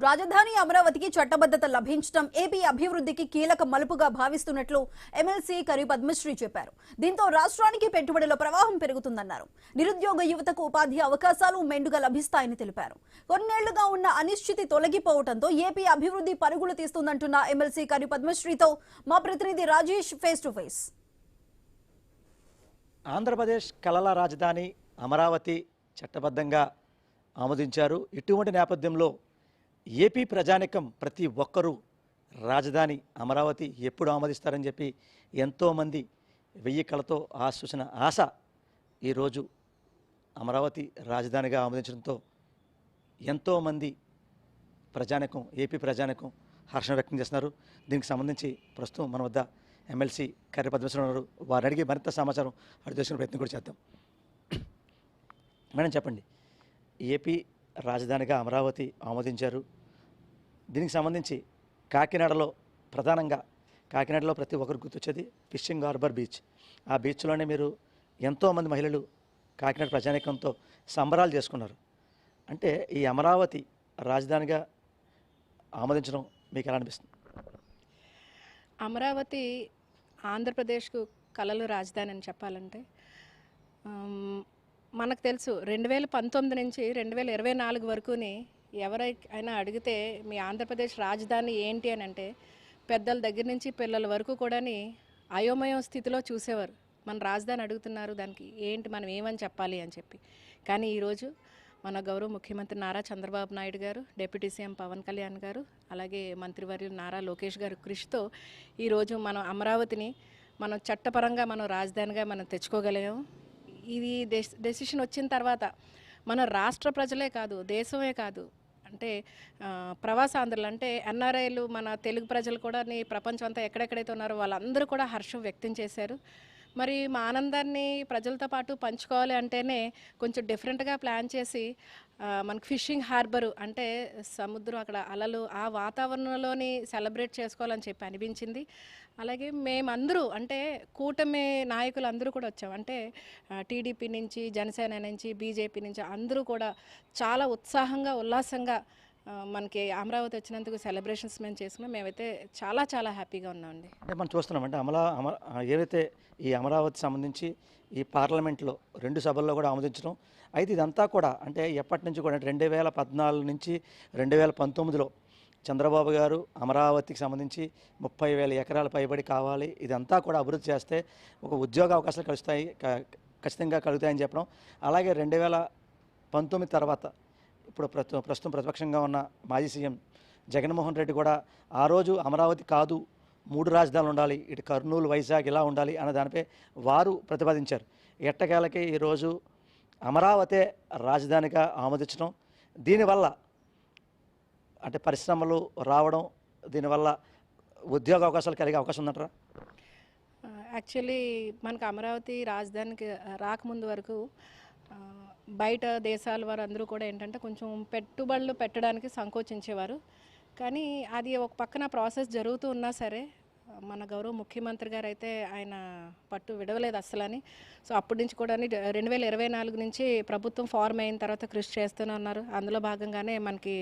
రాజధాని అమరావతికి చట్టబద్ధత లభించడం ఏపీ అభివృద్ధికి కీలక మలుపుగా భావిస్తున్నట్లు ఎమ్మెల్సీ కరి పద్మశ్రీ చెప్పారు. దీంతో రాష్ట్రానికి పెట్టుబడుల ప్రవాహం పెరుగుతుందన్నారు. నిరుద్యోగ యువతకు ఉపాధి అవకాశాలు మెండుగా లభిస్తాయని తెలిపారు. కొన్నేళ్లుగా ఉన్న అనిశ్చితి తొలగిపోవడంతో ఏపీ అభివృద్ధి పరుగులు తీస్తుందంటున్న ఎమ్మెల్సీ కరి పద్మశ్రీతో మా ప్రతినిధి Rajesh face to face. Andhra Pradesh కళల రాజధాని అమరావతి చట్టబద్ధంగా ఆమోదించారు. ఇటువంటి నేపథ్యంలో ఏపీ ప్రజానికం ప్రతి ఒక్కరూ రాజధాని అమరావతి ఎప్పుడు ఆమోదిస్తారని చెప్పి ఎంతోమంది వెయ్యి కళతో ఆశించిన ఆశ ఈరోజు అమరావతి రాజధానిగా ఆమోదించడంతో ఎంతోమంది ప్రజానికం ఏపీ ప్రజానికం హర్షం వ్యక్తం చేస్తున్నారు. దీనికి సంబంధించి ప్రస్తుతం మన వద్ద ఎమ్మెల్సీ కర్రి పద్మశ్రీ ఉన్నారు. వారిని అడిగి మరింత సమాచారం అడిగి తెలుసుకునే ప్రయత్నం కూడా చేద్దాం. మేడం చెప్పండి, ఏపీ రాజధానిగా అమరావతి ఆమోదించారు. దీనికి సంబంధించి కాకినాడలో ప్రధానంగా కాకినాడలో ప్రతి ఒక్కరు గుర్తొచ్చేది ఫిషింగ్ హార్బర్ బీచ్. ఆ బీచ్లోనే మీరు ఎంతోమంది మహిళలు కాకినాడ ప్రజానీకంతో సంబరాలు చేసుకున్నారు. అంటే ఈ అమరావతి రాజధానిగా ఆమోదించడం మీకు ఎలా అనిపిస్తుంది? అమరావతి ఆంధ్రప్రదేశ్కు కళలు రాజధాని అని చెప్పాలంటే మనకు తెలుసు 2019 నుంచి 2024 వరకుని ఎవరైనా అడిగితే మీ ఆంధ్రప్రదేశ్ రాజధాని ఏంటి అని అంటే పెద్దల దగ్గర నుంచి పిల్లల వరకు కూడాని అయోమయం స్థితిలో చూసేవారు. మన రాజధాని అడుగుతున్నారు, దానికి ఏంటి మనం ఏమని చెప్పాలి అని చెప్పి. కానీ ఈరోజు మన గౌరవ ముఖ్యమంత్రి నారా చంద్రబాబు నాయుడు గారు, డిప్యూటీ సీఎం పవన్ కళ్యాణ్ గారు, అలాగే మంత్రివర్యులు నారా లోకేష్ గారు కృషితో ఈరోజు మనం అమరావతిని మనం చట్టపరంగా మనం రాజధానిగా మనం తెచ్చుకోగలిగాము. ఇది డెసిషన్ వచ్చిన తర్వాత మన రాష్ట్ర ప్రజలే కాదు, దేశమే కాదు, అంటే ప్రవాసాంధ్రులు అంటే ఎన్ఆర్ఐలు మన తెలుగు ప్రజలు కూడా ప్రపంచం అంతా ఎక్కడెక్కడైతే ఉన్నారో వాళ్ళందరూ కూడా హర్షం వ్యక్తం చేశారు. మరి మా ఆనందాన్ని ప్రజలతో పాటు పంచుకోవాలి అంటేనే కొంచెం డిఫరెంట్గా ప్లాన్ చేసి మనకు ఫిషింగ్ హార్బరు అంటే సముద్రం అక్కడ అలలు ఆ వాతావరణంలోని సెలబ్రేట్ చేసుకోవాలని చెప్పి అనిపించింది. అలాగే మేమందరూ అంటే కూటమి నాయకులు అందరూ కూడా వచ్చాం. అంటే టీడీపీ నుంచి, జనసేన నుంచి, బీజేపీ నుంచి అందరూ కూడా చాలా ఉత్సాహంగా ఉల్లాసంగా మనకి అమరావతి వచ్చినందుకు సెలబ్రేషన్స్ మేము చేసుకున్నాం. మేమైతే చాలా చాలా హ్యాపీగా ఉన్నామండి. అంటే మనం చూస్తున్నాం అంటే ఏవైతే ఈ అమరావతి సంబంధించి ఈ పార్లమెంట్లో 2 సభల్లో కూడా ఆమోదించడం. అయితే ఇదంతా కూడా అంటే ఎప్పటి నుంచి కూడా 2014 నుంచి 2019లో చంద్రబాబు గారు అమరావతికి సంబంధించి 30,000 ఎకరాల పైబడి కావాలి, ఇదంతా కూడా అభివృద్ధి చేస్తే ఒక ఉద్యోగ అవకాశాలు ఖచ్చితంగా కలుగుతాయని చెప్పడం. అలాగే 2019 తర్వాత ఇప్పుడు ప్రస్తుతం ప్రతిపక్షంగా ఉన్న మాజీ సీఎం జగన్మోహన్ రెడ్డి కూడా ఆ రోజు అమరావతి కాదు 3 రాజధానులు ఉండాలి, ఇటు కర్నూలు, వైజాగ్ ఇలా ఉండాలి అన్న దానిపై వారు ప్రతిపాదించారు. ఎట్టకేలకి ఈరోజు అమరావతే రాజధానిగా ఆమోదించడం, దీనివల్ల అంటే పరిశ్రమలు రావడం, దీనివల్ల ఉద్యోగ అవకాశాలు కలిగే అవకాశం ఉందంటారా? యాక్చువల్లీ మనకు అమరావతి రాజధానికి రాకముందు వరకు బయట దేశాల వారు అందరూ కూడా ఏంటంటే కొంచెం పెట్టుబడులు పెట్టడానికి సంకోచించేవారు. కానీ అది ఒక పక్కన ప్రాసెస్ జరుగుతూ ఉన్నా సరే మన గౌరవ ముఖ్యమంత్రి గారు అయితే ఆయన పట్టు విడవలేదు అస్సలని. సో అప్పటి నుంచి కూడా 2024 నుంచి ప్రభుత్వం ఫార్మ్ అయిన తర్వాత కృషి చేస్తూనే ఉన్నారు. అందులో భాగంగానే మనకి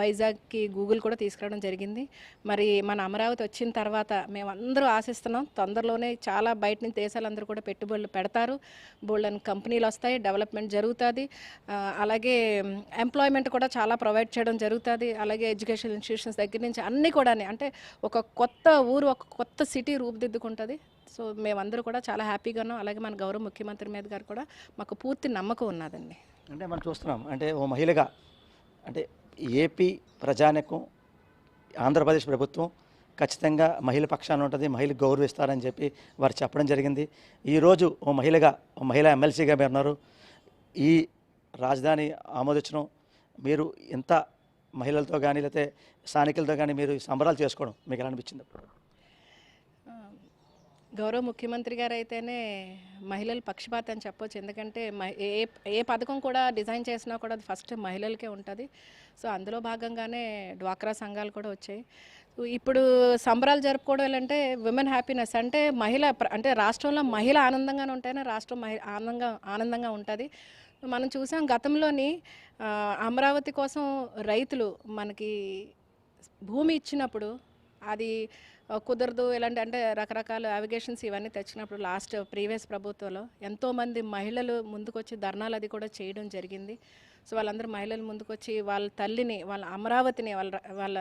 వైజాగ్కి గూగుల్ కూడా తీసుకురావడం జరిగింది. మరి మన అమరావతి వచ్చిన తర్వాత మేమందరూ ఆశిస్తున్నాం తొందరలోనే చాలా బయట నుంచి దేశాలందరూ కూడా పెట్టుబడులు పెడతారు, బోల్డన్ కంపెనీలు వస్తాయి, డెవలప్మెంట్ జరుగుతుంది, అలాగే ఎంప్లాయ్మెంట్ కూడా చాలా ప్రొవైడ్ చేయడం జరుగుతుంది. అలాగే ఎడ్యుకేషన్ ఇన్స్టిట్యూషన్స్ దగ్గర నుంచి అన్నీ కూడా అంటే ఒక కొత్త ఊరు, ఒక కొత్త సిటీ రూపుదిద్దుకుంటుంది. సో మేమందరూ కూడా చాలా హ్యాపీగా ఉన్నాం. అలాగే మన గౌరవ ముఖ్యమంత్రి మీద గారు కూడా మాకు పూర్తి నమ్మకం ఉన్నదండి. అంటే మనం చూస్తున్నాం అంటే ఓ మహిళగా అంటే ఏపీ ప్రజానికం ఆంధ్రప్రదేశ్ ప్రభుత్వం ఖచ్చితంగా మహిళ పక్షాన ఉంటుంది, మహిళకు గౌరవిస్తారని చెప్పి వారు చెప్పడం జరిగింది. ఈరోజు ఓ మహిళా ఎమ్మెల్సీగా మీరు ఉన్నారు. ఈ రాజధాని ఆమోదించడం, మీరు ఇంత మహిళలతో కానీ లేకపోతే స్థానికులతో కానీ మీరు సంబరాలు చేసుకోవడం మీకు ఎలా అనిపించింది? గౌరవ ముఖ్యమంత్రి గారు అయితేనే మహిళల పక్షపాతం అని చెప్పొచ్చు. ఎందుకంటే ఏ పథకం కూడా డిజైన్ చేసినా కూడా అది ఫస్ట్ మహిళలకే ఉంటుంది. సో అందులో భాగంగానే డ్వాక్రా సంఘాలు కూడా వచ్చాయి. ఇప్పుడు సంబరాలు జరుపుకోవడం అంటే విమెన్ హ్యాపీనెస్ అంటే మహిళ అంటే రాష్ట్రంలో మహిళ ఆనందంగానే ఉంటేనే రాష్ట్రం ఆనందంగా ఉంటుంది. మనం చూసాం గతంలోని అమరావతి కోసం రైతులు మనకి భూమి ఇచ్చినప్పుడు అది కుదరదు ఇలాంటి అంటే రకరకాల అవిగేషన్స్ ఇవన్నీ తెచ్చినప్పుడు లాస్ట్ ప్రీవియస్ ప్రభుత్వంలో ఎంతోమంది మహిళలు ముందుకొచ్చి ధర్నాలు అది కూడా చేయడం జరిగింది. సో వాళ్ళందరూ మహిళలు ముందుకొచ్చి వాళ్ళ తల్లిని, వాళ్ళ అమరావతిని, వాళ్ళ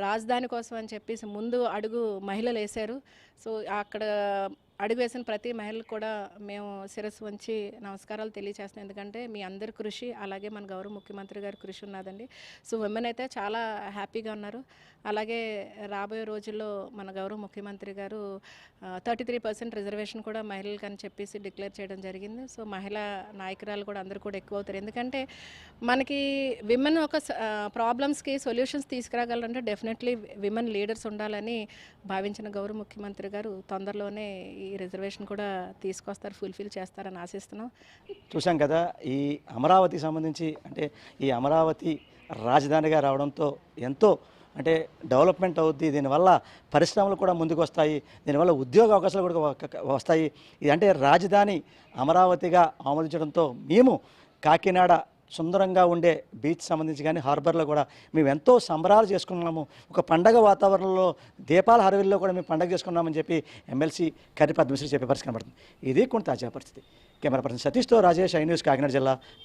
రాజధాని కోసం అని చెప్పేసి ముందు అడుగు మహిళలు వేశారు. సో అక్కడ అడుగు వేసిన ప్రతి మహిళకు కూడా మేము శిరస్సు వంచి నమస్కారాలు తెలియజేస్తున్నాం. ఎందుకంటే మీ అందరి కృషి, అలాగే మన గౌరవ ముఖ్యమంత్రి గారి కృషి ఉన్నదండి. సో విమెన్ అయితే చాలా హ్యాపీగా ఉన్నారు. అలాగే రాబోయే రోజుల్లో మన గౌరవ ముఖ్యమంత్రి గారు 33% రిజర్వేషన్ కూడా మహిళలకు అని చెప్పేసి డిక్లేర్ చేయడం జరిగింది. సో మహిళా నాయకురాలు కూడా అందరూ కూడా ఎక్కువ అవుతారు. ఎందుకంటే మనకి విమెన్ ఒక ప్రాబ్లమ్స్కి సొల్యూషన్స్ తీసుకురాగలరంటే డెఫినెట్లీ విమెన్ లీడర్స్ ఉండాలని భావించిన గౌరవ ముఖ్యమంత్రి గారు తొందరలోనే ఈ రిజర్వేషన్ కూడా తీసుకొస్తారు, ఫుల్ఫిల్ చేస్తారని ఆశిస్తున్నాం. చూసాం కదా, ఈ అమరావతికి సంబంధించి అంటే ఈ అమరావతి రాజధానిగా రావడంతో ఎంతో అంటే డెవలప్మెంట్ అవుద్ది. దీనివల్ల పరిశ్రమలు కూడా ముందుకు వస్తాయి, దీనివల్ల ఉద్యోగ అవకాశాలు కూడా వస్తాయి. ఇది అంటే రాజధాని అమరావతిగా ఆమోదించడంతో మేము కాకినాడ సుందరంగా ఉండే బీచ్ సంబంధించి కానీ హార్బర్లో కూడా మేము ఎంతో సంబరాలు చేసుకున్నాము. ఒక పండగ వాతావరణంలో దీపాల హరవిల్లో కూడా మేము పండగ చేసుకున్నామని చెప్పి ఎమ్మెల్సీ కర్రి పద్మశ్రీ చెప్పే పరిస్థితి కనబడుతుంది. ఇది కొంత తాజా పరిస్థితి. కెమెరా పర్సన్ సతీష్తో రాజేష్, ఐ న్యూస్, కాకినాడ జిల్లా.